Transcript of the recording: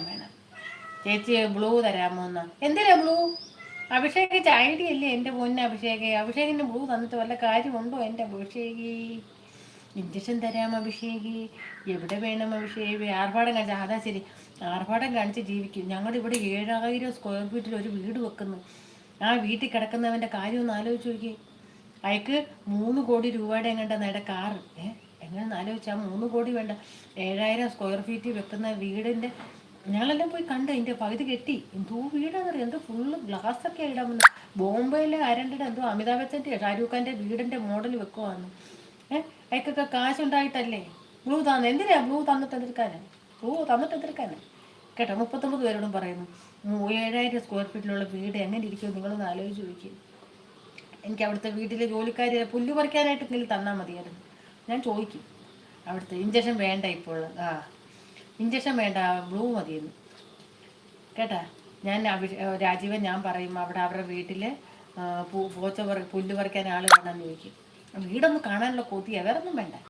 വേണം. ചേച്ചി ബ്ലൂ തരാമോ എന്ന്. എന്തിനാ ബ്ലൂ? അഭിഷേക് ഐഡിയ അല്ലേ എൻ്റെ പൊന്നെ അഭിഷേക്. അഭിഷേകിന് ബ്ലൂ തന്നിട്ട് വല്ല കാര്യമുണ്ടോ എൻ്റെ അഭിഷേകി? ഇഞ്ചക്ഷൻ തരാം അഭിഷേകി. എവിടെ വേണം അഭിഷേക്? ആർഭാടം കാണിച്ച അതാ ശരി, ആർഭാടം കാണിച്ച് ജീവിക്കും. ഞങ്ങളുടെ ഇവിടെ 7000 സ്ക്വയർ ഫീറ്റിൽ ഒരു വീട് വെക്കുന്നു. ആ വീട്ടിൽ കിടക്കുന്നവൻ്റെ കാര്യം ഒന്ന് ആലോചിച്ച് നോക്കി. അയക്ക് 3 കോടി രൂപയുടെ എങ്ങാണ്ട നേടെ കാറ്. എങ്ങനെ ആലോചിച്ചാൽ 3 കോടി വേണ്ട, 7000 സ്ക്വയർ ഫീറ്റ് വെക്കുന്ന വീടിൻ്റെ ഞങ്ങളെല്ലാം പോയി കണ്ട്. അതിൻ്റെ പകുതി കെട്ടി. എന്തോ വീടാണെന്നറിയാം, എന്തോ ഫുള്ള് ഗ്ലാസ്സൊക്കെ ഇടാൻ വന്നു. ബോംബെയിലെ ആരൻ്റെ എന്തോ അമിതാഭ് ബച്ചൻ്റെ ഷാരൂഖ് ഖാൻ്റെ വീടിൻ്റെ മോഡൽ വെക്കുവാന്ന്. അയക്കൊക്കെ കാശുണ്ടായിട്ടല്ലേ ബ്ലൂ തന്നു. എന്തിനാ ബ്ലൂ തന്നിട്ട് എതിർക്കാന്? ബ്ലൂ തന്നിട്ട് എതിർക്കാന് കേട്ടോ. 39 പേരോടും പറയുന്നു, 7000 സ്ക്വയർ ഫീറ്റിലുള്ള വീട് എങ്ങനെ ഇരിക്കും നിങ്ങളൊന്ന് ആലോചിച്ച് ചോദിക്കും. എനിക്ക് അവിടുത്തെ വീട്ടിലെ ജോലിക്കാർ പുല്ല് പറിക്കാനായിട്ട് എന്തെങ്കിലും തന്നാൽ മതിയായിരുന്നു. ഞാൻ ചോദിക്കും അവിടുത്തെ. ഇഞ്ചക്ഷൻ വേണ്ട ഇപ്പോൾ. ഇഞ്ചക്ഷൻ വേണ്ട, ബ്ലൂ മതിയെന്ന് കേട്ടാ. ഞാൻ രാജീവൻ ഞാൻ പറയും അവിടെ അവരുടെ വീട്ടിൽ പുല്ല് പറിക്കാൻ ആൾ വേണമെന്ന് ചോദിക്കും. വീടൊന്ന് കാണാനുള്ള കൊതിയാണ്, വേറൊന്നും വേണ്ട.